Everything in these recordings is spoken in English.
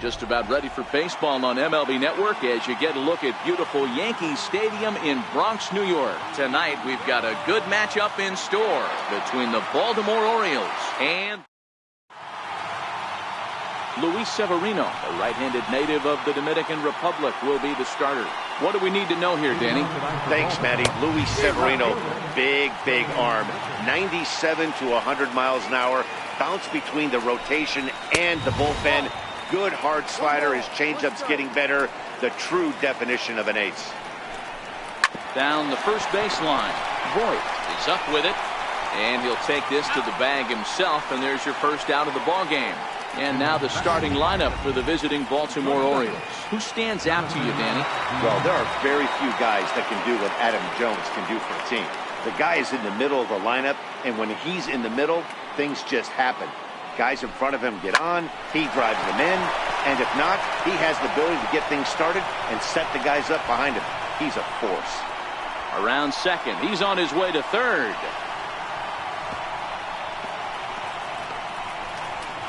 Just about ready for baseball on MLB Network as you get a look at beautiful Yankee Stadium in Bronx, New York. Tonight we've got a good matchup in store between the Baltimore Orioles and Luis Severino, a right-handed native of the Dominican Republic, will be the starter. What do we need to know here, Danny? Thanks, Matty. Luis Severino, big arm. 97 to 100 miles an hour. Bounce between the rotation and the bullpen. Good hard slider. His changeup's getting better. The true definition of an ace. Down the first baseline. Voigt is up with it. And he'll take this to the bag himself. And there's your first out of the ball game. And now the starting lineup for the visiting Baltimore Orioles. Who stands out to you, Danny? Well, there are very few guys that can do what Adam Jones can do for a team. The guy is in the middle of the lineup, and when he's in the middle, things just happen. Guys in front of him get on, he drives them in, and if not, he has the ability to get things started and set the guys up behind him. He's a force. Around second, he's on his way to third.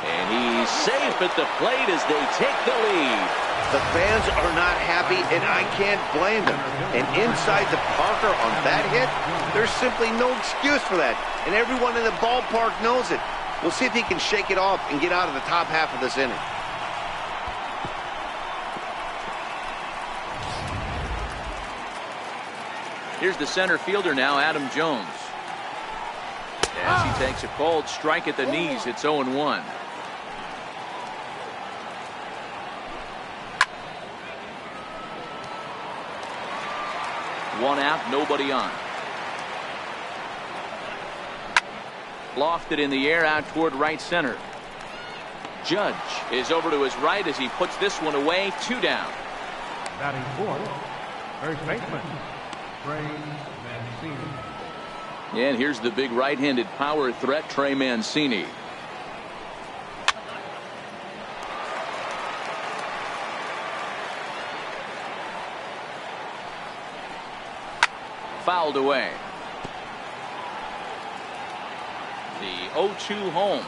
And he's safe at the plate as they take the lead. The fans are not happy, and I can't blame them. And inside the Parker on that hit, there's simply no excuse for that. And everyone in the ballpark knows it. We'll see if he can shake it off and get out of the top half of this inning. Here's the center fielder now, Adam Jones. As he takes a cold strike at the knees, it's 0-1. One out, nobody on. Lofted in the air out toward right center. Judge is over to his right as he puts this one away. 2 down. Batting fourth, first baseman, Trey Mancini. And here's the big right-handed power threat, Trey Mancini. Fouled away. The 0-2 home.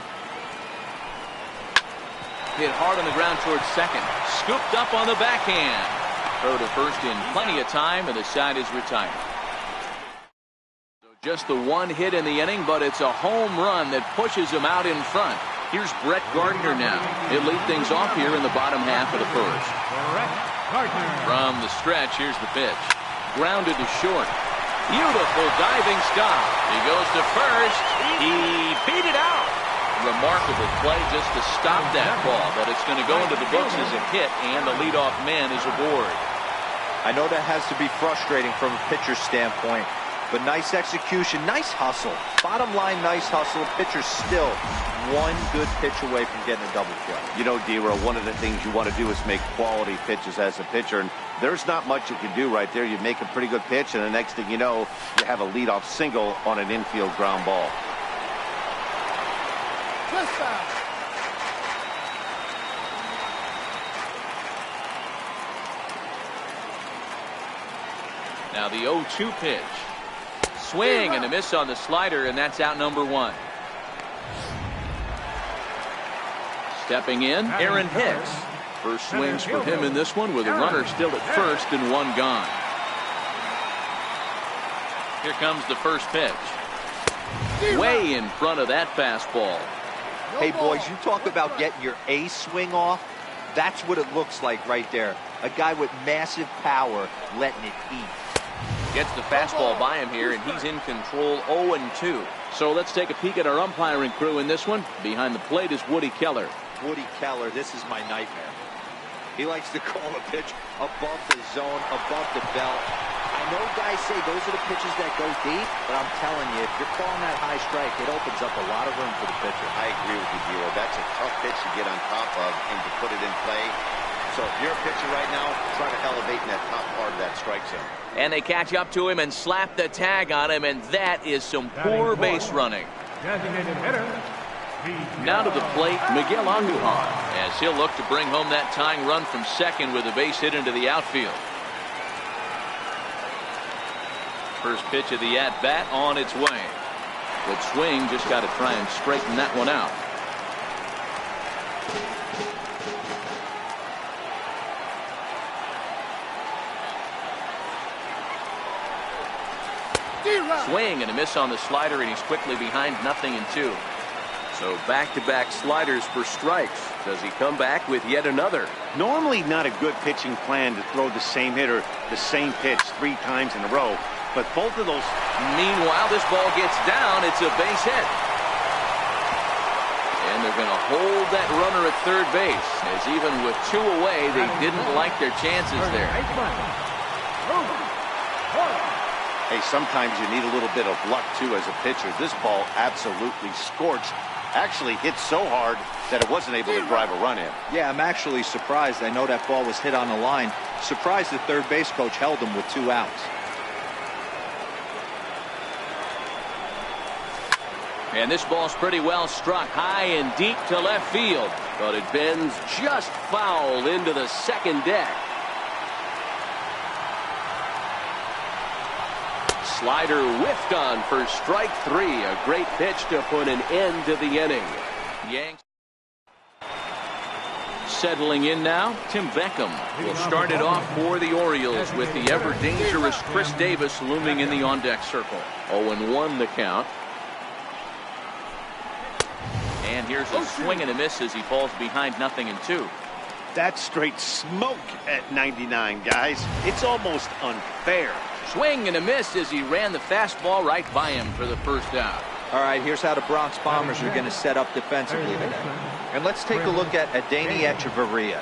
Hit hard on the ground towards second. Scooped up on the backhand. Throw to first in plenty of time, and the side is retired. So just the one hit in the inning, but it's a home run that pushes him out in front. Here's Brett Gardner now. He'll lead things off here in the bottom half of the first. From the stretch, here's the pitch. Grounded to short. Beautiful diving stop. He goes to first. He beat it out. Remarkable play just to stop that ball, but it's going to go into the books as a hit, and the leadoff man is aboard. I know that has to be frustrating from a pitcher's standpoint, but nice execution, nice hustle. Bottom line, nice hustle. Pitcher's still one good pitch away from getting a double play. You know, D-Row, one of the things you want to do is make quality pitches as a pitcher, and there's not much you can do right there. You make a pretty good pitch, and the next thing you know, you have a leadoff single on an infield ground ball. Now the 0-2 pitch. Swing and a miss on the slider, and that's out number 1. Stepping in, Aaron Hicks. First swings for him in this one with a runner still at first and 1 gone. Here comes the first pitch. Way in front of that fastball. Hey, boys, you talk about getting your A swing off. That's what it looks like right there. A guy with massive power letting it eat. Gets the fastball by him here, and he's in control 0-2. So let's take a peek at our umpiring crew in this one. Behind the plate is Woody Keller. Woody Keller, this is my nightmare. He likes to call a pitch above the zone, above the belt. I know guys say those are the pitches that go deep, but I'm telling you, if you're calling that high strike, it opens up a lot of room for the pitcher. I agree with you, Giro. That's a tough pitch to get on top of and to put it in play. So if you're a pitcher right now, try to elevate in that top part of that strike zone. And they catch up to him and slap the tag on him, and that is some poor base running. Designated hitter. Now to the plate, Miguel Andujar, as he'll look to bring home that tying run from second with a base hit into the outfield. First pitch of the at-bat on its way. Good swing, just got to try and straighten that one out. Swing and a miss on the slider, and he's quickly behind 0-2. So back-to-back sliders for strikes. Does he come back with yet another? Normally not a good pitching plan to throw the same hitter the same pitch 3 times in a row, but both of those. Meanwhile, this ball gets down. It's a base hit. And they're going to hold that runner at third base, as even with 2 away, they didn't like their chances there. Hey, sometimes you need a little bit of luck, too, as a pitcher. This ball absolutely scorched. Actually hit so hard that it wasn't able to drive a run in. Yeah, I'm actually surprised. I know that ball was hit on the line. Surprised the third base coach held him with 2 outs. And this ball's pretty well struck high and deep to left field, but it bends just foul into the second deck. Slider whiffed on for strike 3. A great pitch to put an end to the inning. Yanks settling in now. Tim Beckham will start it off for the Orioles with the ever dangerous Chris Davis looming in the on-deck circle. 0-1 the count. And here's a swing and a miss as he falls behind 0-2. That's straight smoke at 99, guys. It's almost unfair. Swing and a miss as he ran the fastball right by him for the first out. All right, here's how the Bronx Bombers are going to set up defensively today. And let's take a look at Adeiny Echeverria.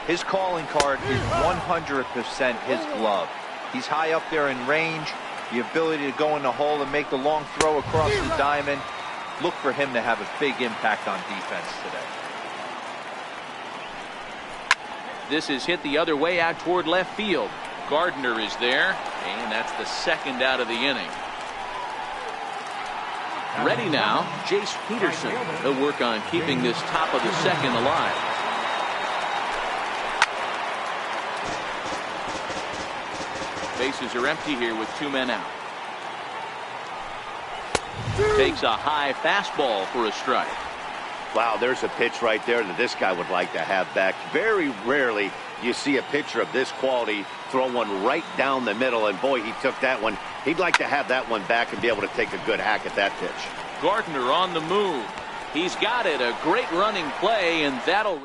His calling card is 100% his glove. He's high up there in range, the ability to go in the hole and make the long throw across the diamond. Look for him to have a big impact on defense today. This is hit the other way out toward left field. Gardner is there, and that's the second out of the inning. Ready now, Jace Peterson. He'll work on keeping this top of the second alive. Bases are empty here with 2 men out. Takes a high fastball for a strike. Wow, there's a pitch right there that this guy would like to have back. Very rarely you see a pitcher of this quality throw one right down the middle, and boy, he took that one. He'd like to have that one back and be able to take a good hack at that pitch. Gardner on the move. He's got it. A great running play, and that'll...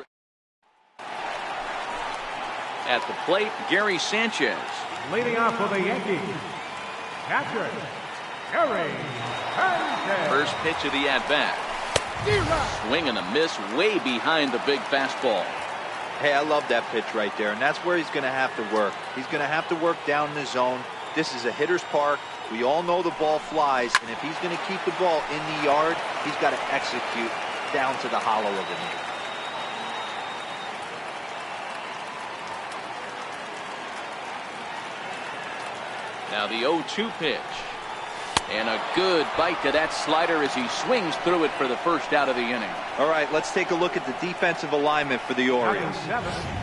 At the plate, Gary Sanchez. Leading off for the Yankees, catcher, Gary Sanchez. First pitch of the at-bat. Swing and a miss way behind the big fastball. Hey, I love that pitch right there, and that's where he's going to have to work. He's going to have to work down in the zone. This is a hitter's park. We all know the ball flies, and if he's going to keep the ball in the yard, he's got to execute down to the hollow of the knee. Now the 0-2 pitch. And a good bite to that slider as he swings through it for the first out of the inning. All right, let's take a look at the defensive alignment for the Orioles.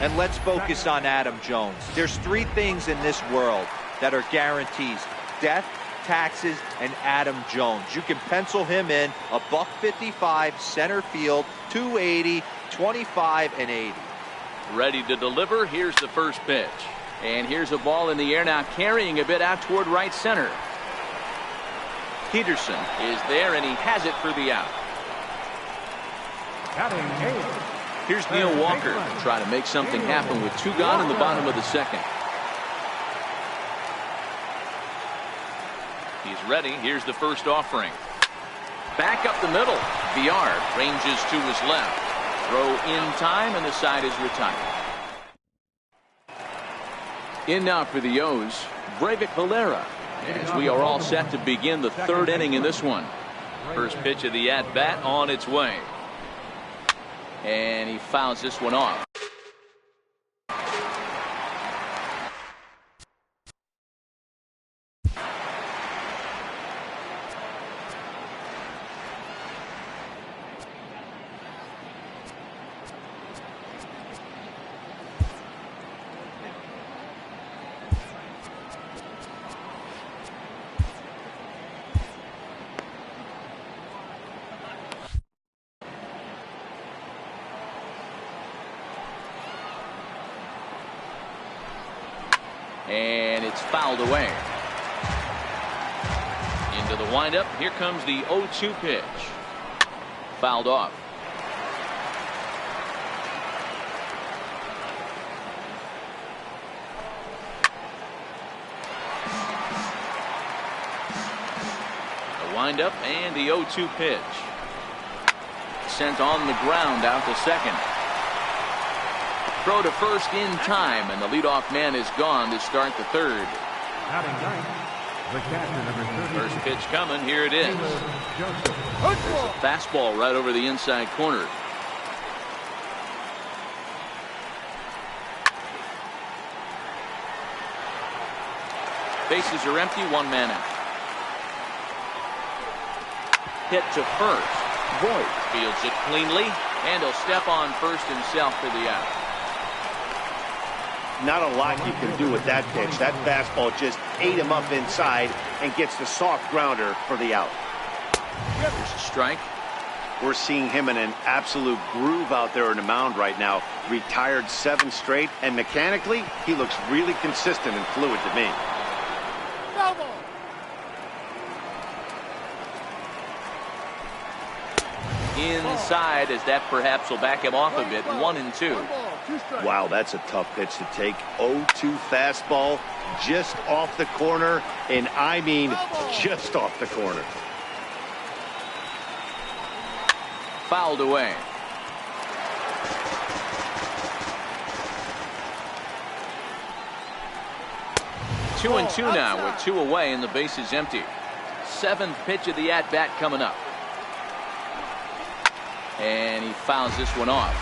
And let's focus on Adam Jones. There's 3 things in this world that are guarantees: death, taxes, and Adam Jones. You can pencil him in a $155, center field, 280, 25, and 80. Ready to deliver. Here's the first pitch. And here's a ball in the air now, carrying a bit out toward right center. Peterson is there, and he has it for the out. Here's Neil Walker to try to make something happen with 2 gone in the bottom of the second. He's ready. Here's the first offering. Back up the middle. Villar ranges to his left. Throw in time, and the side is retired. In now for the O's, Breivik Valera, as we are all set to begin the 3rd inning in this one. First pitch of the at-bat on its way. And he fouls this one off. And it's fouled away. Into the windup. Here comes the 0-2 pitch. Fouled off. The windup and the 0-2 pitch. Sent on the ground out to second. Throw to first in time, and the leadoff man is gone to start the third. The catcher, number 30. First pitch coming. Here it is. There's a fastball right over the inside corner. Bases are empty. One man out. Hit to first. Voit fields it cleanly, and he'll step on first himself for the out. Not a lot you can do with that pitch. That fastball just ate him up inside and gets the soft grounder for the out. There's a strike. We're seeing him in an absolute groove out there in the mound right now. Retired 7 straight, and mechanically, he looks really consistent and fluid to me. Inside, as that perhaps will back him off a bit. 1-2. Wow, that's a tough pitch to take. 0-2 fastball just off the corner, and I mean just off the corner. Fouled away. Two and two now with 2 away and the base is empty. 7th pitch of the at-bat coming up. And he fouls this one off.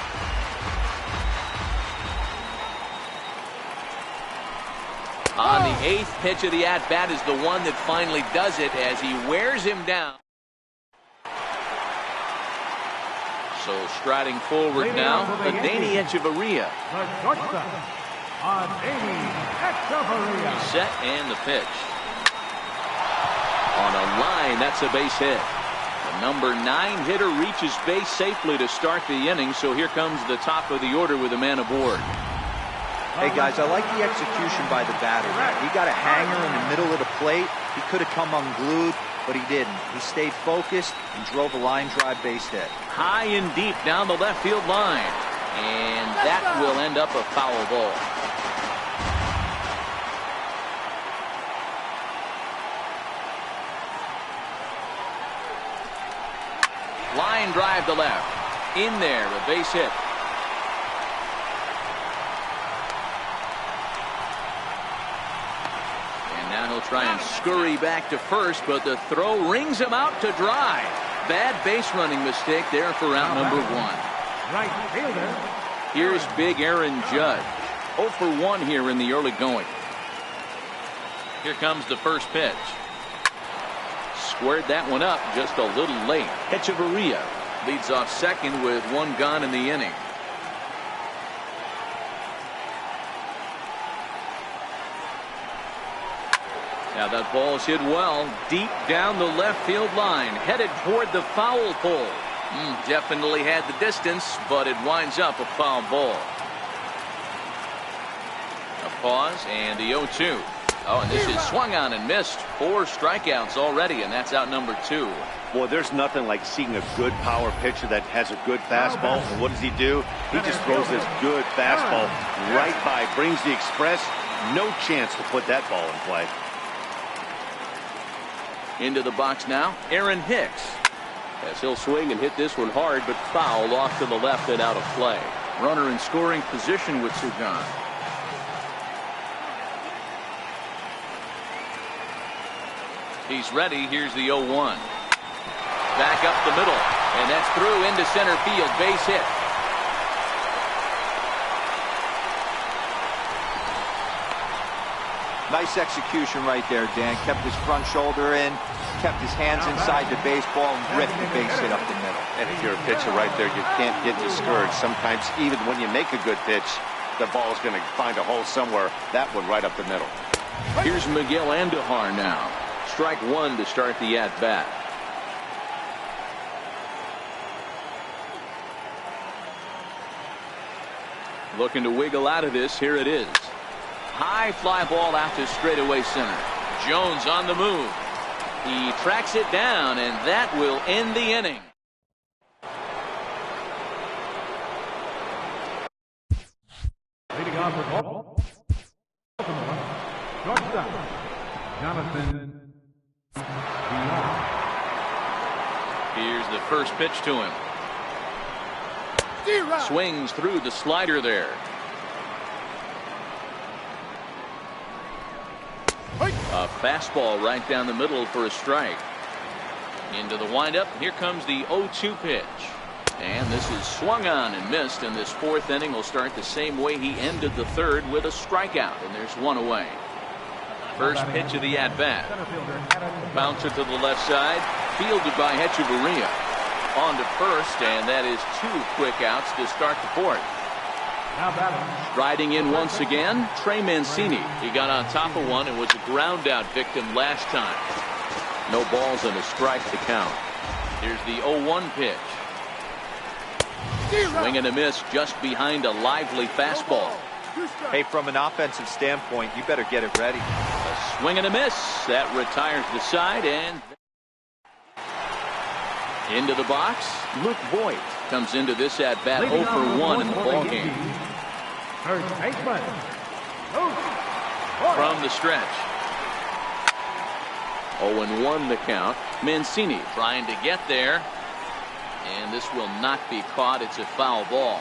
On the 8th pitch of the at-bat is the one that finally does it as he wears him down. So striding forward now, Danny Echeverria. The shortstop, Danny Echeverria. Set and the pitch. On a line, that's a base hit. The number 9 hitter reaches base safely to start the inning, so here comes the top of the order with a man aboard. Hey guys, I like the execution by the batter. He got a hanger in the middle of the plate. He could have come unglued, but he didn't. He stayed focused and drove a line drive base hit. High and deep down the left field line. And that will end up a foul ball. Line drive to left. In there, a base hit. And now he'll try and scurry back to first, but the throw rings him out to dry. Bad base running mistake there for out number 1. Right fielder. Here's big Aaron Judge. 0 for 1 here in the early going. Here comes the first pitch. Squared that one up just a little late. Echeverria leads off second with 1 gone in the inning. Now that ball's hit well deep down the left field line, headed toward the foul pole. Definitely had the distance, but it winds up a foul ball. A pause and the 0-2. Oh, and this is swung on and missed. 4 strikeouts already, and that's out number 2. Boy, there's nothing like seeing a good power pitcher that has a good fastball. And what does he do? He just throws this good fastball right by, brings the express. No chance to put that ball in play. Into the box now, Aaron Hicks. As he'll swing and hit this one hard, but foul off to the left and out of play. Runner in scoring position with 2 gone. He's ready. Here's the 0-1. Back up the middle, and that's through into center field. Base hit. Nice execution right there, Dan. Kept his front shoulder in, kept his hands inside the baseball, and ripped the base hit up the middle. And if you're a pitcher right there, you can't get discouraged. Sometimes even when you make a good pitch, the ball's going to find a hole somewhere. That one right up the middle. Here's Miguel Andujar now. Strike 1 to start the at-bat. Looking to wiggle out of this. Here it is. High fly ball out to straightaway center. Jones on the move. He tracks it down, and that will end the inning. Leading off with ball. Shortstop, Jonathan. Here's the first pitch to him. Swings through the slider there. A fastball right down the middle for a strike. Into the windup. Here comes the 0-2 pitch. And this is swung on and missed. And this fourth inning will start the same way he ended the third, with a strikeout. And there's one away. First pitch of the at-bat. Bouncer to the left side. Fielded by Hechavarria. On to first, and that is two quick outs to start the fourth. Striding in once again, Trey Mancini. He got on top of one and was a ground out victim last time. No balls and a strike to count. Here's the 0-1 pitch. Swing and a miss just behind a lively fastball. Hey, from an offensive standpoint, you better get it ready. A swing and a miss. That retires the side, and into the box. Luke Voigt comes into this at bat 0 for 1 in the ball game. From the stretch. 0-1 the count. Mancini trying to get there, and this will not be caught. It's a foul ball.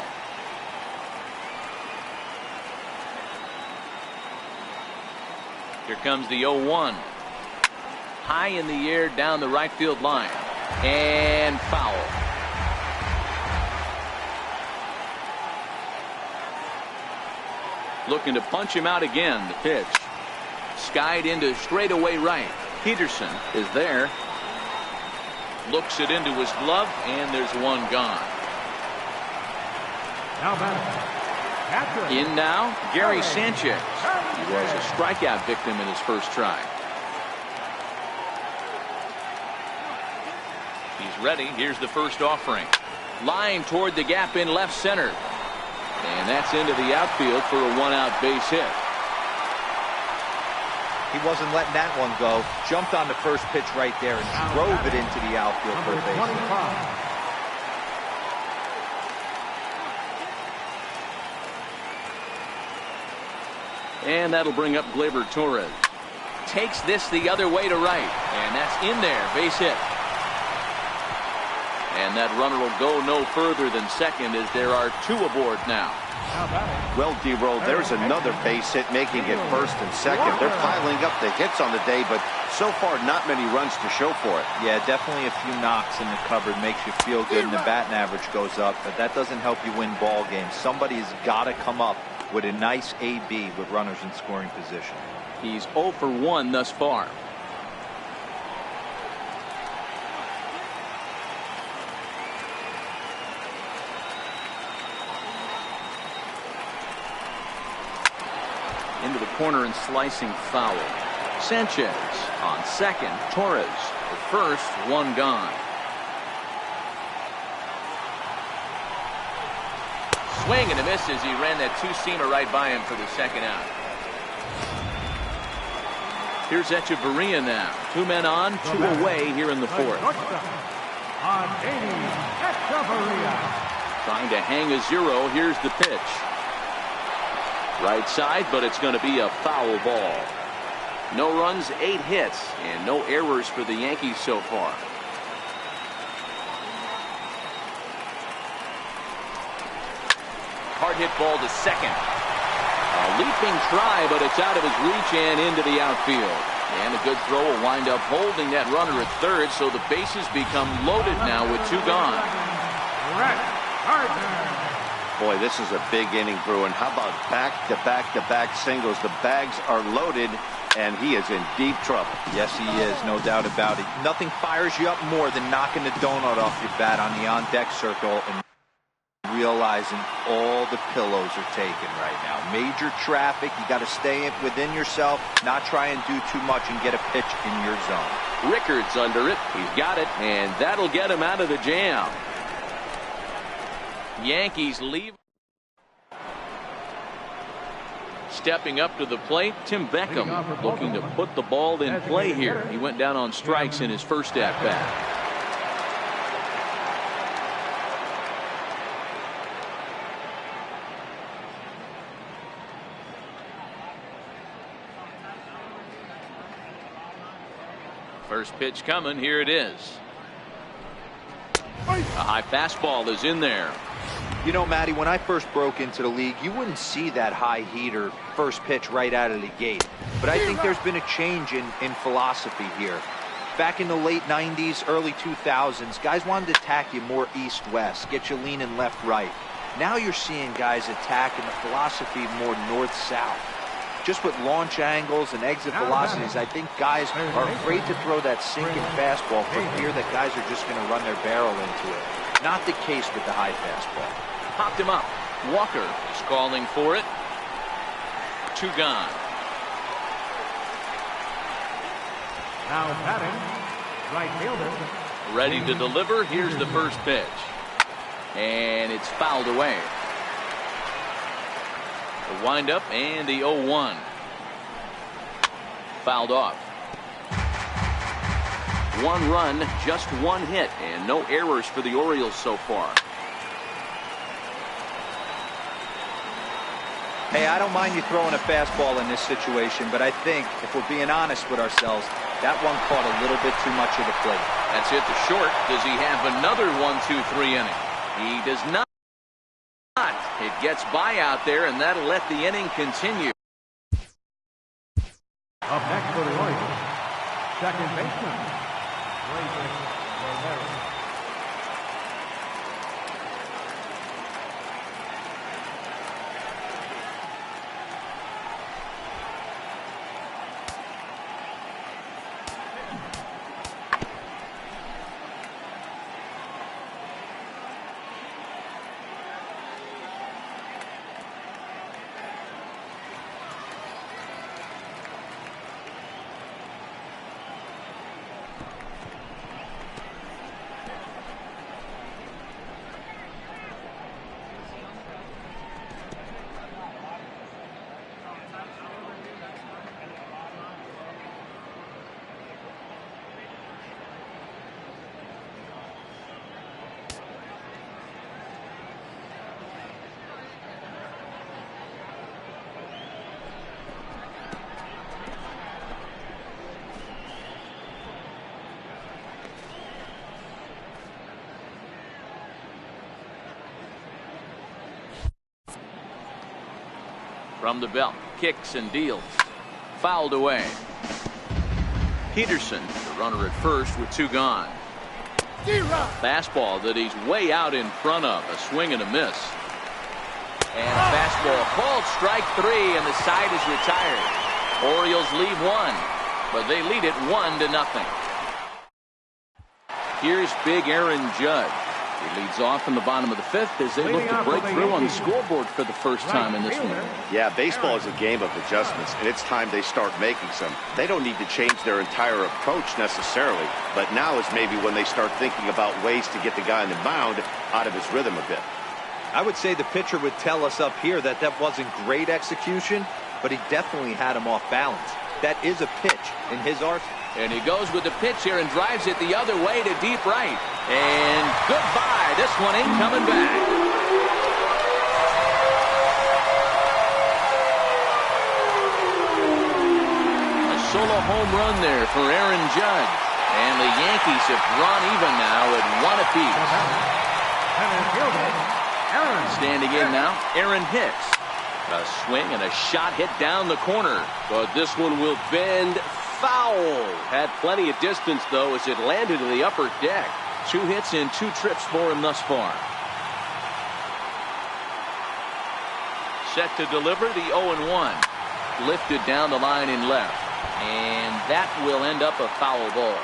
Here comes the 0-1. High in the air down the right field line. And foul. Looking to punch him out again. The pitch. Skied into straightaway right. Peterson is there. Looks it into his glove, and there's one gone. In now, Gary Sanchez. He was a strikeout victim in his first try. He's ready. Here's the first offering. Line toward the gap in left center. And that's into the outfield for a one-out base hit. He wasn't letting that one go. Jumped on the first pitch right there and drove it into the outfield for a base hit. And that'll bring up Gleyber Torres. Takes this the other way to right. And that's in there. Base hit. And that runner will go no further than second, as there are two aboard now. Well, D-Roll, there's another base hit, making it first and second. They're piling up the hits on the day, but so far not many runs to show for it. Yeah, definitely a few knocks in the cupboard makes you feel good, and the batting average goes up, but that doesn't help you win ball games. Somebody's got to come up with a nice AB with runners in scoring position. He's 0 for 1 thus far. Into the corner and slicing foul. Sanchez on second. Torres at first. One gone. Swing and a miss as he ran that two-seamer right by him for the second out. Here's Hechavarria now. Two men on, two away here in the fourth. Trying to hang a zero. Here's the pitch. Right side, but it's going to be a foul ball. No runs, 8 hits, and no errors for the Yankees so far. Hard hit ball to second. A leaping try, but it's out of his reach and into the outfield. And a good throw will wind up holding that runner at third, so the bases become loaded now with 2 gone. Boy, this is a big inning, Bruin. How about back-to-back-to-back singles? The bags are loaded, and he is in deep trouble. Yes, he is, no doubt about it. Nothing fires you up more than knocking the donut off your bat on the on-deck circle and realizing all the pillows are taken right now. Major traffic. You got to stay within yourself, not try and do too much and get a pitch in your zone. Rickard's under it. He's got it, and that'll get him out of the jam. Yankees leave. Stepping up to the plate, Tim Beckham, looking to put the ball in play here. He went down on strikes in his first at-bat. First pitch coming. Here it is. A high fastball is in there. You know, Matty, when I first broke into the league, you wouldn't see that high heater first pitch right out of the gate. But I think there's been a change in philosophy here. Back in the late 90s, early 2000s, guys wanted to attack you more east-west, get you leaning left-right. Now you're seeing guys attacking the philosophy more north-south. Just with launch angles and exit velocities, I think guys are afraid to throw that sinking fastball for fear that guys are just going to run their barrel into it. Not the case with the high fastball. Popped him up. Walker is calling for it. 2 gone. Now batting, right fielder. Ready to deliver. Here's the first pitch. And it's fouled away. The windup and the 0-1. Fouled off. 1 run, just 1 hit, and no errors for the Orioles so far. Hey, I don't mind you throwing a fastball in this situation, but I think, if we're being honest with ourselves, that one caught a little bit too much of the plate. That's hit to short. Does he have another 1-2-3 inning? He does not. It gets by out there, and that'll let the inning continue. Up next for the Orioles, second baseman, Romero. From the belt, kicks and deals. Fouled away. Peterson, the runner at first with 2 gone. Fastball that he's way out in front of. A swing and a miss. And a fastball called strike 3, and the side is retired. Orioles leave 1, but they lead it 1-0. Here's big Aaron Judge. He leads off in the bottom of the 5th as they look to break through on the scoreboard for the first time in this one. Yeah, baseball is a game of adjustments, and it's time they start making some. They don't need to change their entire approach necessarily, but now is maybe when they start thinking about ways to get the guy on the mound out of his rhythm a bit. I would say the pitcher would tell us up here that wasn't great execution, but he definitely had him off balance. That is a pitch in his arsenal. And he goes with the pitch here and drives it the other way to deep right. And goodbye. This one ain't coming back. A solo home run there for Aaron Judge. And the Yankees have drawn even now at 1 apiece. Standing in now, Aaron Hicks. A swing and a shot hit down the corner. But this one will bend foul. Had plenty of distance, though, as it landed in the upper deck. 2 hits and 2 trips for him thus far. Set to deliver the 0-1. Lifted down the line in left. And that will end up a foul ball.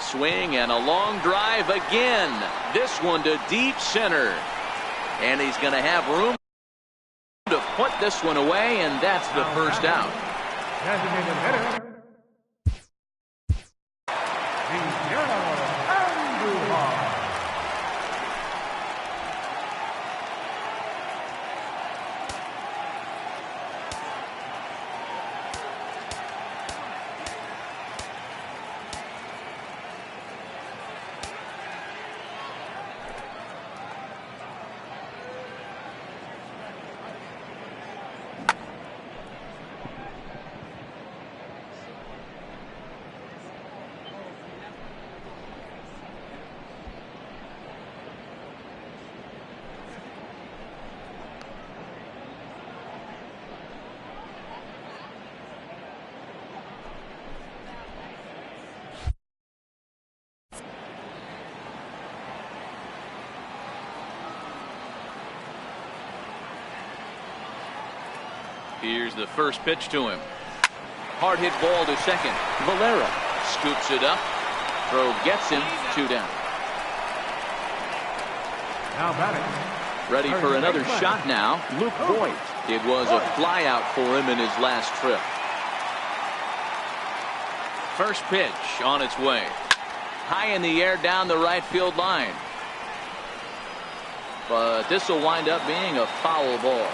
Swing and a long drive again. This one to deep center. And he's going to have room to put this one away, and that's the first out. Designated hitter, Here's the first pitch to him. Hard hit ball to second. Valera scoops it up. Throw gets him. 2 down. Now batting. Ready for another shot now. Luke Voigt. It was a flyout for him in his last trip. First pitch on its way. High in the air down the right field line. But this will wind up being a foul ball.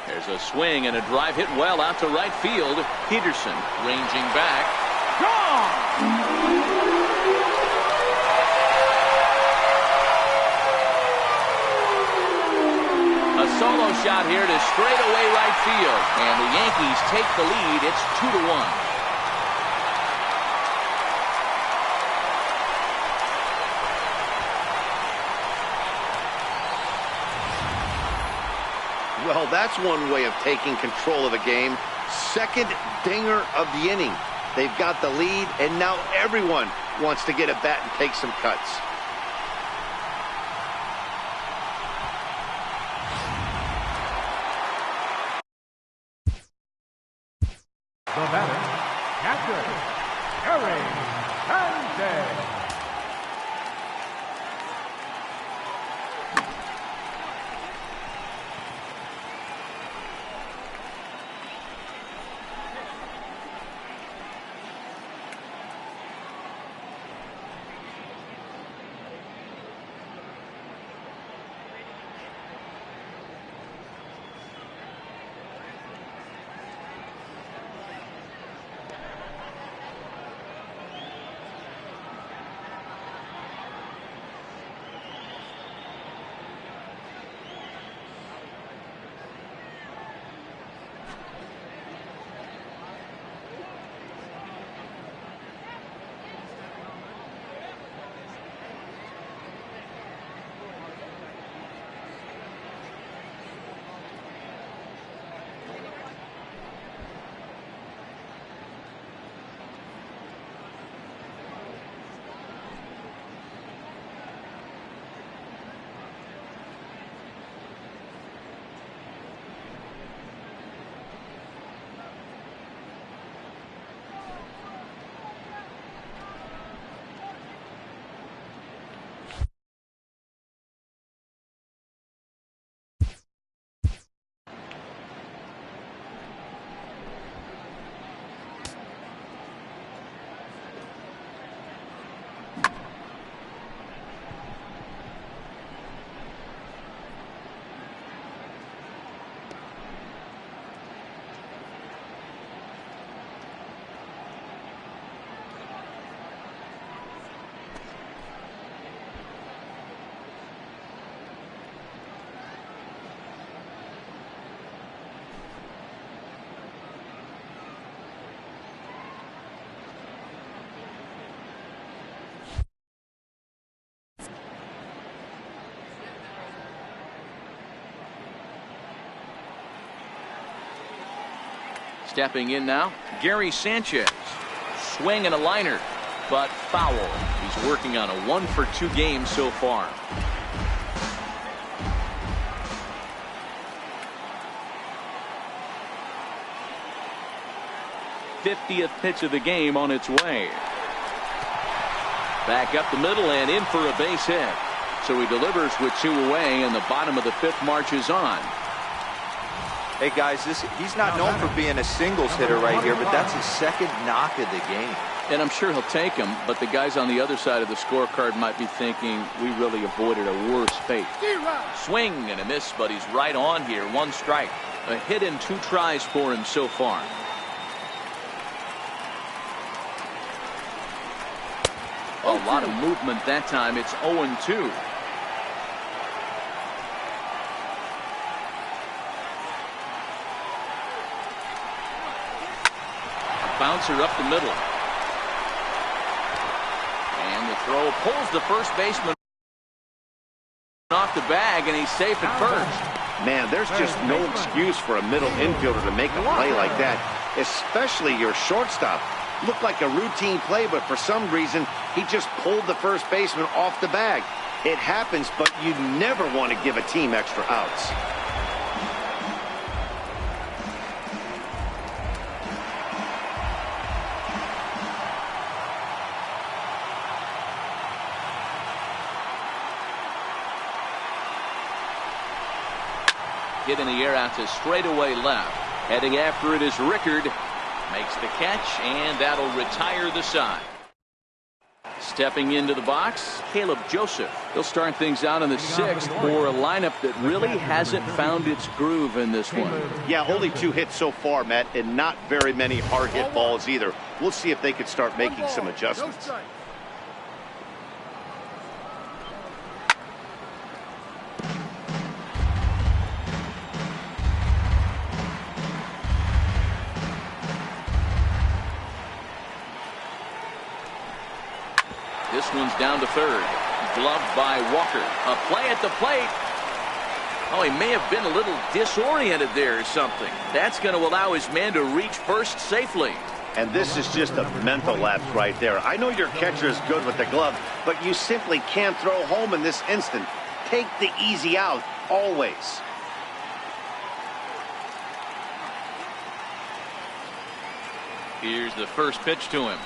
There's a swing and a drive hit well out to right field. Peterson ranging back. Gone! A solo shot here to straightaway right field. And the Yankees take the lead. It's 2-1. Well, that's one way of taking control of the game. Second dinger of the inning. They've got the lead, and now everyone wants to get a bat and take some cuts. The batter, catcher, Gary Sanchez. Stepping in now, Gary Sanchez. Swing and a liner, but foul. He's working on a 1-for-2 game so far. '50th pitch of the game on its way. Back up the middle and in for a base hit. So he delivers with 2 away, and the bottom of the 5th marches on. Hey guys, he's not known for being a singles hitter right here, but that's his second knock of the game. And I'm sure he'll take him, but the guys on the other side of the scorecard might be thinking we really avoided a worse fate. Swing and a miss, but he's right on here. 1 strike. A hit and 2 tries for him so far. A lot of movement that time. It's 0-2. Bouncer up the middle. And the throw pulls the first baseman off the bag, and he's safe at first. Man, there's just no excuse for a middle infielder to make a play like that, especially your shortstop. Looked like a routine play, but for some reason, he just pulled the first baseman off the bag. It happens, but you never want to give a team extra outs. Hit in the air out to straightaway left. Heading after it is Rickard. Makes the catch, and that'll retire the side. Stepping into the box, Caleb Joseph. He'll start things out in the sixth for a lineup that really hasn't found its groove in this one. Yeah, only 2 hits so far, Matt, and not very many hard hit balls either. We'll see if they can start making some adjustments. This one's down to third. Gloved by Walker. A play at the plate. Oh, he may have been a little disoriented there or something. That's going to allow his man to reach first safely. And this is just a mental lapse right there. I know your catcher is good with the glove, but you simply can't throw home in this instant. Take the easy out, always. Here's the first pitch to him.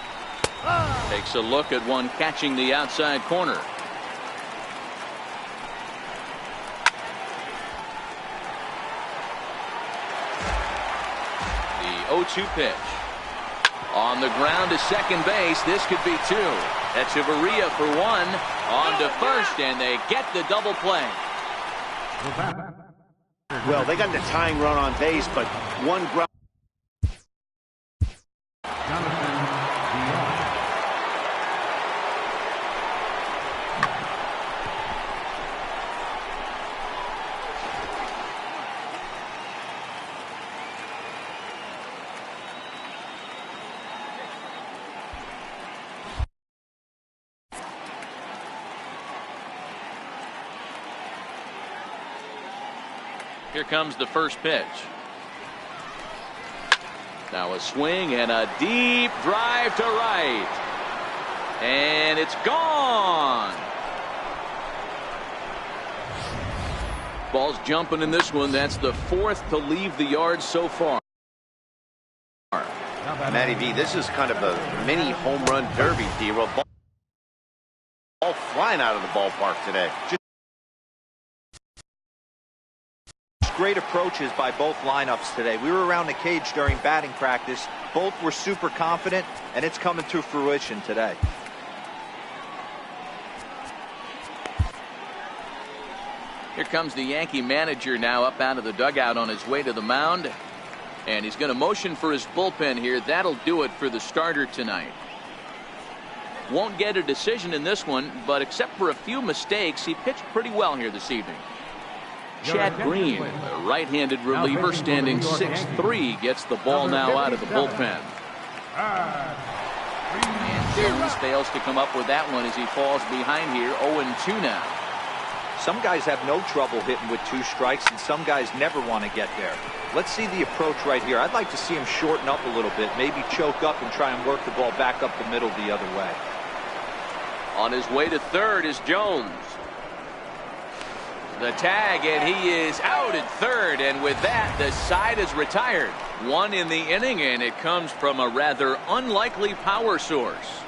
Takes a look at one catching the outside corner. The 0-2 pitch. On the ground to second base. This could be 2. Echeverria for 1. On to first, and they get the double play. Well, they got the tying run on base, but one ground. Here comes the first pitch. Now a swing and a deep drive to right. And it's gone. Ball's jumping in this one. That's the 4th to leave the yard so far. Matty V, this is kind of a mini home run derby, D-Roll. Ball flying out of the ballpark today. Great approaches by both lineups today. We were around the cage during batting practice. Both were super confident, and it's coming to fruition today. Here comes the Yankee manager now up out of the dugout on his way to the mound. And he's going to motion for his bullpen here. That'll do it for the starter tonight. Won't get a decision in this one, but except for a few mistakes, he pitched pretty well here this evening. Chad Green, a right-handed reliever standing 6'3", gets the ball now out of the bullpen. And Jones fails to come up with that one as he falls behind here, 0-2 now. Some guys have no trouble hitting with 2 strikes, and some guys never want to get there. Let's see the approach right here. I'd like to see him shorten up a little bit, maybe choke up and try and work the ball back up the middle the other way. On his way to third is Jones. The tag, and he is out at third, and with that, the side is retired. 1 in the inning, and it comes from a rather unlikely power source.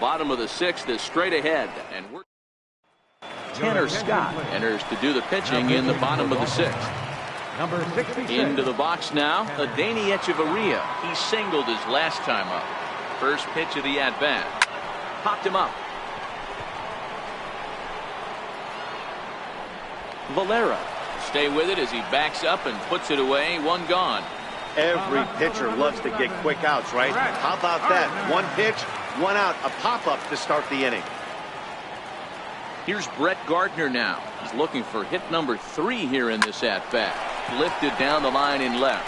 Bottom of the 6th is straight ahead, and we're Tanner Scott enters to do the pitching in the bottom of the 6th. Number 66. Into the box now, Adeiny Echeverria. He singled his last time up. First pitch of the at-bat. Popped him up. Valera. Stay with it as he backs up and puts it away. 1 gone. Every pitcher loves to get quick outs, right? How about that? 1 pitch, 1 out, a pop-up to start the inning. Here's Brett Gardner now. He's looking for hit number 3 here in this at-bat. Lifted down the line in left.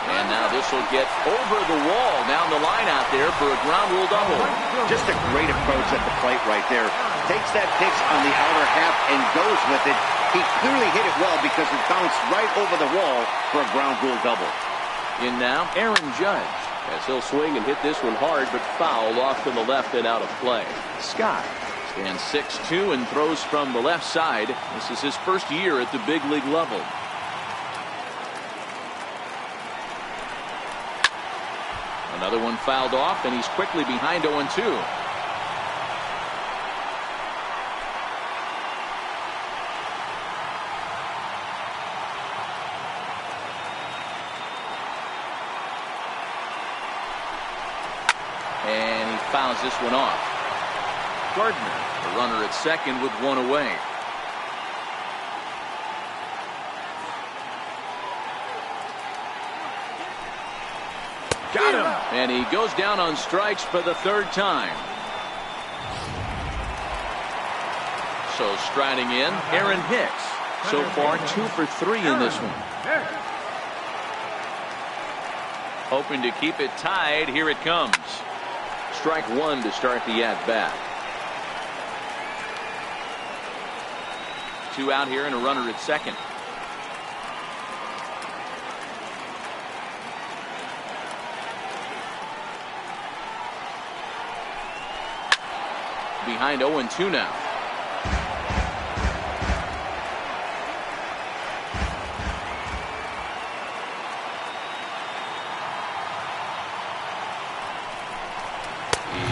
And now this will get over the wall down the line out there for a ground rule double. Just a great approach at the plate right there. Takes that pitch on the outer half and goes with it. He clearly hit it well because it bounced right over the wall for a ground rule double. In now, Aaron Judge. As he'll swing and hit this one hard, but foul off to the left and out of play. Scott stands 6'2" and throws from the left side. This is his first year at the big league level. Another one fouled off, and he's quickly behind 0-2. And he fouls this one off. Gardner, the runner at second with one away. Got him! And he goes down on strikes for the third time. So striding in, Aaron Hicks. So far 2 for 3 in this one. Hoping to keep it tied. Here it comes. Strike one to start the at-bat. 2 out here and a runner at second. Behind 0-2 now.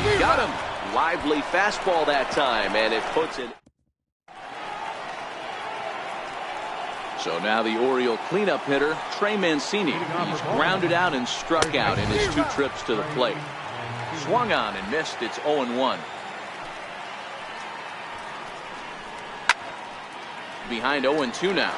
He got him. Lively fastball that time, and it puts it. So now the Oriole cleanup hitter, Trey Mancini. He's grounded out and struck out in his 2 trips to the plate. Swung on and missed. It's 0-1. Behind 0-2 now.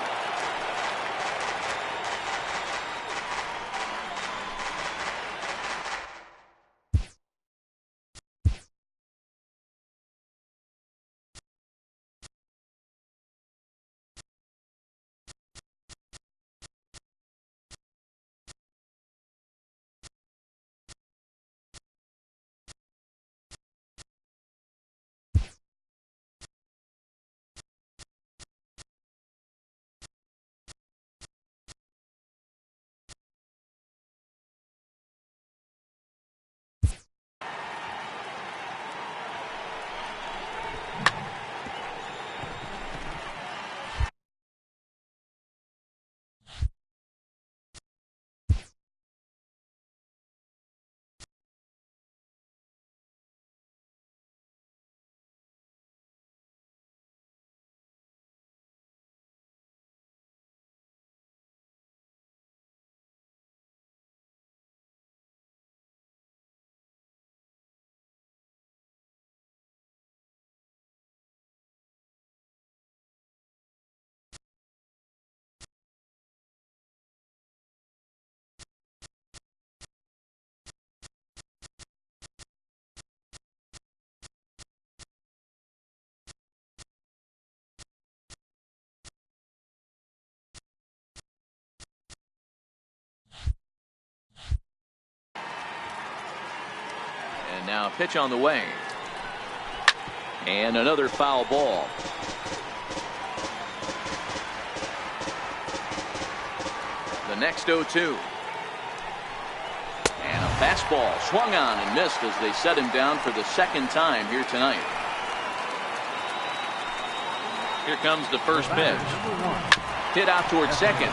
And now a pitch on the way. And another foul ball. The next 0-2. And a fastball swung on and missed as they set him down for the second time here tonight. Here comes the first pitch. Hit out towards second.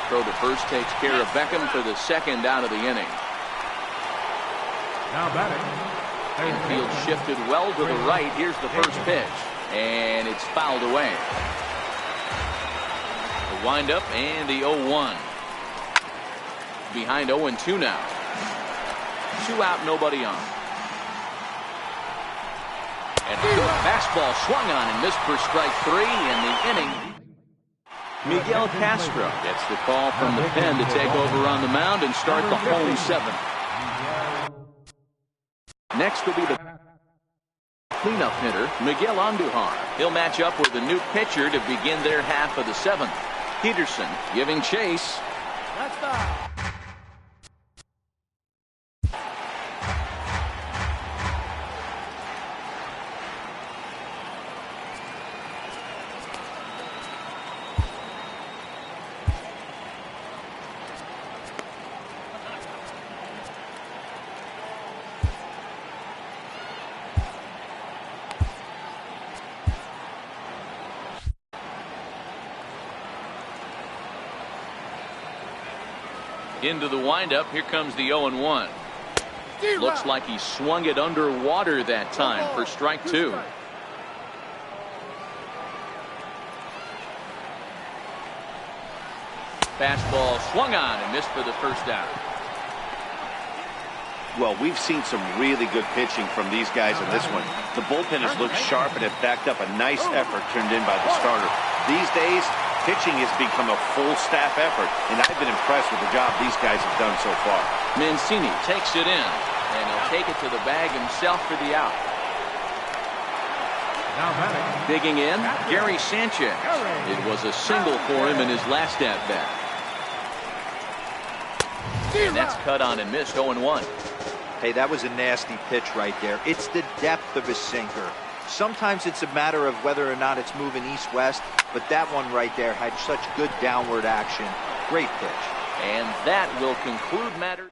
Throw to first takes care of Beckham for the second out of the inning. Now batting. Infield shifted well to the right. Here's the first pitch. And it's fouled away. The windup and the 0-1. Behind 0-2 now. 2 out, nobody on. And a good fastball swung on and missed for strike 3 in the inning. Miguel Castro gets the call from the pen to take over on the mound and start the home 7th. Next will be the cleanup hitter, Miguel Andujar. He'll match up with a new pitcher to begin their half of the 7th. Peterson giving chase. That's foul. Into the windup. Here comes the 0-1. Looks like he swung it underwater that time for strike 2. Fastball swung on and missed for the first out. Well, we've seen some really good pitching from these guys in this one. The bullpen has looked sharp and have backed up a nice effort turned in by the starter. These days, pitching has become a full staff effort, and I've been impressed with the job these guys have done so far. Mancini takes it in, and he'll take it to the bag himself for the out. Now batting. Digging in, Gary Sanchez. It was a single for him in his last at-bat. And that's cut on and missed. 0-1. Hey, that was a nasty pitch right there. It's the depth of his sinker. Sometimes it's a matter of whether or not it's moving east-west, but that one right there had such good downward action. Great pitch. And that will conclude matters.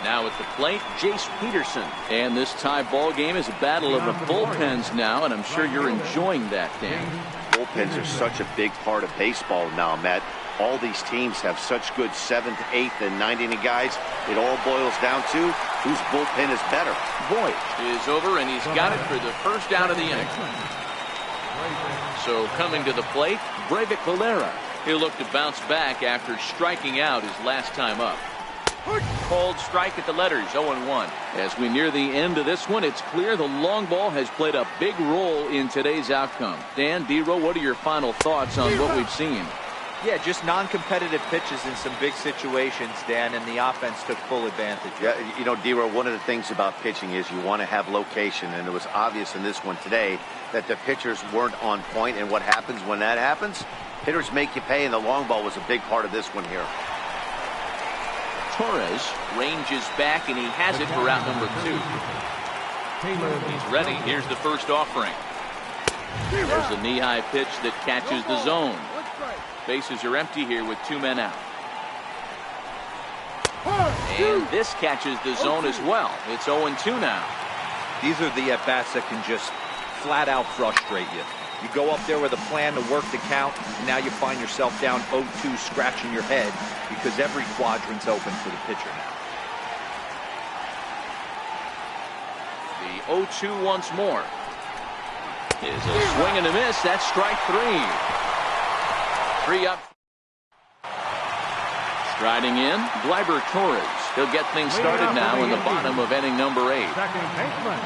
Now at the plate, Jace Peterson. And this tie ball game is a battle of the bullpens now, and I'm sure you're enjoying that, Dan. Bullpens are such a big part of baseball now, Matt. All these teams have such good 7th, 8th, and 9th inning guys. It all boils down to whose bullpen is better. Voit is over, and he's got it for the first out of the inning. So coming to the plate, Breivik Valera. He'll look to bounce back after striking out his last time up. Cold strike at the letters, 0-1. As we near the end of this one, it's clear the long ball has played a big role in today's outcome. Dan, D-Row, what are your final thoughts on what we've seen? Yeah, just non-competitive pitches in some big situations, Dan, and the offense took full advantage. Yeah, you know, D-Row, one of the things about pitching is you want to have location, and it was obvious in this one today that the pitchers weren't on point, and what happens when that happens? Hitters make you pay, and the long ball was a big part of this one here. Torres ranges back, and he has it for out number 2. He's ready. Here's the first offering. There's a knee-high pitch that catches the zone. Bases are empty here with 2 men out. And this catches the zone as well. It's 0-2 now. These are the at-bats that can just flat-out frustrate you. You go up there with a plan to work the count, and now you find yourself down 0-2 scratching your head because every quadrant's open for the pitcher now. The 0-2 once more. Is a swing and a miss. That's strike 3. 3 up. Striding in, Gleyber Torres. He'll get things started now in the bottom of inning number 8. Second baseman,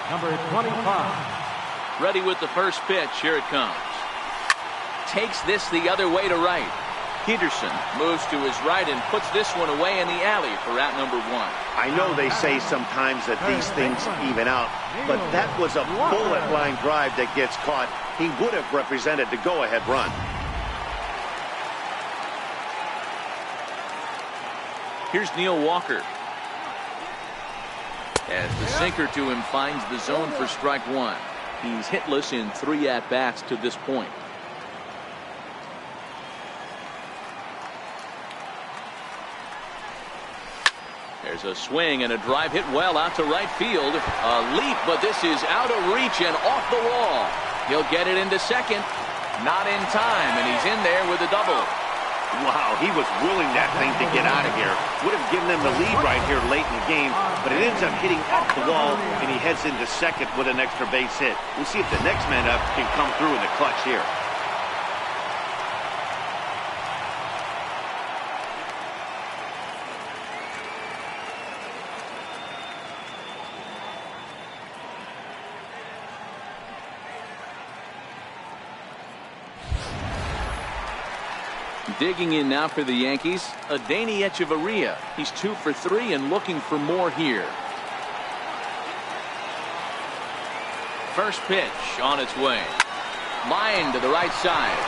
number 25. Ready with the first pitch. Here it comes. Takes this the other way to right. Peterson moves to his right and puts this one away in the alley for out number 1. I know they say sometimes that these things even out, but that was a bullet line drive that gets caught. He would have represented the go-ahead run. Here's Neil Walker. As the sinker to him finds the zone for strike 1. He's hitless in 3 at-bats to this point. There's a swing and a drive hit well out to right field. A leap, but this is out of reach and off the wall. He'll get it into second. Not in time, and he's in there with a double. Wow, he was willing that thing to get out of here. Would have given them the lead right here late in the game, but it ends up hitting off the wall, and he heads into second with an extra base hit. We'll see if the next man up can come through in the clutch here. Digging in now for the Yankees, Adeiny Echeverria. He's 2 for 3 and looking for more here. First pitch on its way. Line to the right side.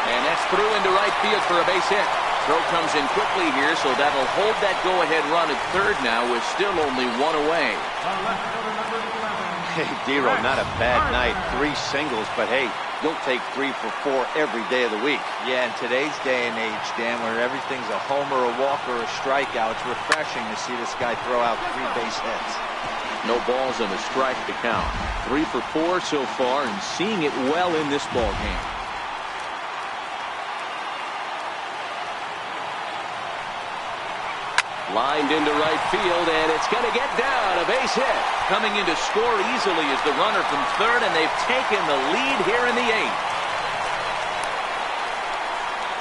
And that's through into right field for a base hit. Throw comes in quickly here, so that'll hold that go-ahead run at third now with still only 1 away. Hey, D-Row, not a bad night. 3 singles, but hey, you'll take 3 for 4 every day of the week. Yeah, in today's day and age, Dan, where everything's a homer, a walk, or a strikeout, it's refreshing to see this guy throw out 3 base hits. No balls and a strike to count. 3 for 4 so far and seeing it well in this ball game. Lined into right field, and it's going to get down. A base hit. Coming in to score easily is the runner from third, and they've taken the lead here in the 8th.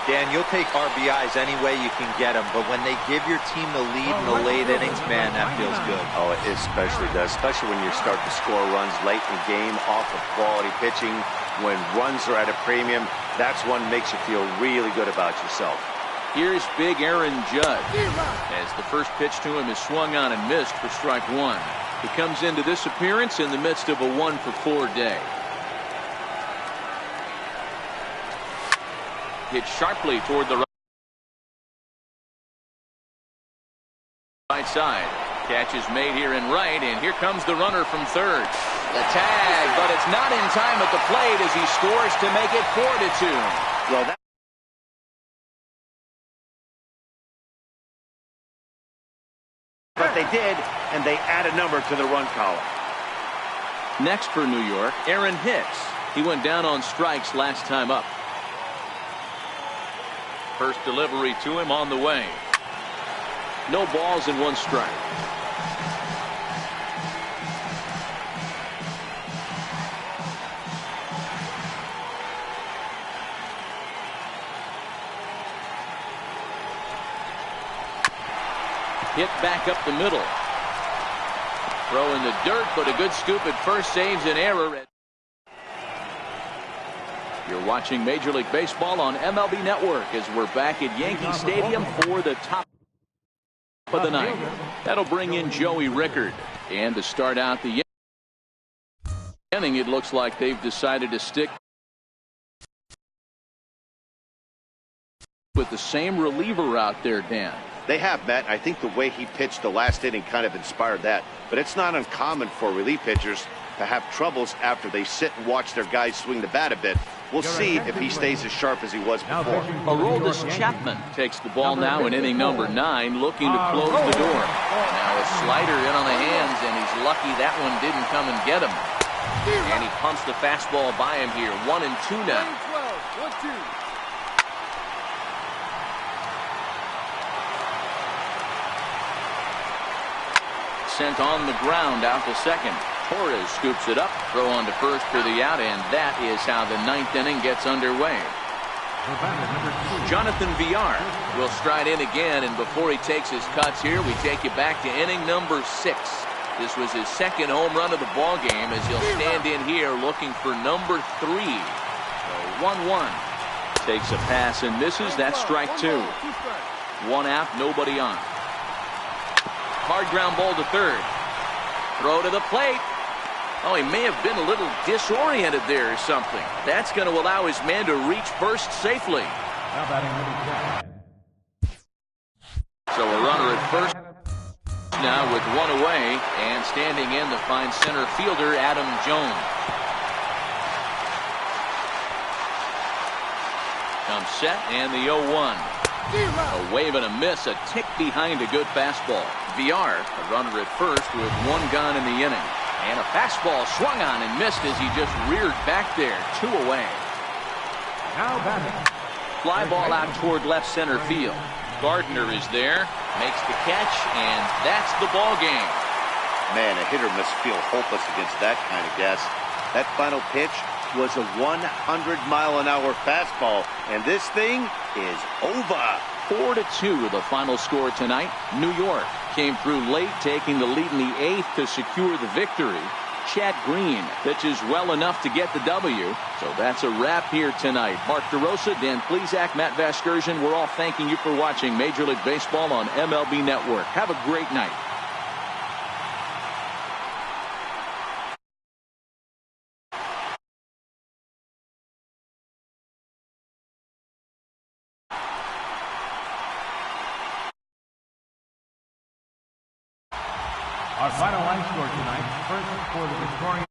Dan, you'll take RBIs any way you can get them, but when they give your team the lead in the late innings, man, that feels good. Oh, it especially does, especially when you start to score runs late in the game off of quality pitching. When runs are at a premium, that's one makes you feel really good about yourself. Here's big Aaron Judge, as the first pitch to him is swung on and missed for strike 1. He comes into this appearance in the midst of a 1-for-4 day. Hit sharply toward the right side. Catch is made here in right, and here comes the runner from third. The tag, but it's not in time at the plate as he scores to make it 4-2. Well, but they did, and they add a number to the run column. Next for New York, Aaron Hicks. He went down on strikes last time up. First delivery to him on the way. No balls and 1 strike. Hit back up the middle. Throw in the dirt, but a good scoop at first saves an error. You're watching Major League Baseball on MLB Network as we're back at Yankee Stadium for the top of the 9th. That'll bring in Joey Rickard. And to start out the inning, it looks like they've decided to stick with the same reliever out there, Dan. They have, Matt. I think the way he pitched the last inning kind of inspired that. But it's not uncommon for relief pitchers to have troubles after they sit and watch their guys swing the bat a bit. We'll see if he stays as sharp as he was before. Aroldis Chapman takes the ball now in inning number 9, looking to close the door. Now a slider in on the hands, and he's lucky that one didn't come and get him. And he pumps the fastball by him here. 1-2 now. Sent on the ground out to second. Torres scoops it up, throw on to first for the out, and that is how the 9th inning gets underway. Jonathan Villar will stride in again, and before he takes his cuts here, we take you back to inning number 6. This was his second home run of the ball game as he'll stand in here looking for number 3. So 1-1. Takes a pass and misses. That's strike 2. 1 out, nobody on. Hard ground ball to third. Throw to the plate. Oh, he may have been a little disoriented there or something. That's going to allow his man to reach first safely. So a runner at first now with 1 away, and standing in the fine center fielder Adam Jones. Comes set and the 0-1. A wave and a miss, a tick behind a good fastball. Villar, a runner at first with 1 gone in the inning. And a fastball swung on and missed as he just reared back there. 2 away. Now batting. Fly ball out toward left center field. Gardner is there, makes the catch, and that's the ball game. Man, a hitter must feel hopeless against that kind of gas. That final pitch was a 100-mile-an-hour fastball, and this thing is over. 4-2 the final score tonight. New York came through late, taking the lead in the 8th to secure the victory. Chad Green pitches well enough to get the W. So that's a wrap here tonight. Mark DeRosa, Dan Plesac, Matt Vasgersian, we're all thanking you for watching Major League Baseball on MLB Network. Have a great night. Our final line score tonight, first for the Victoria.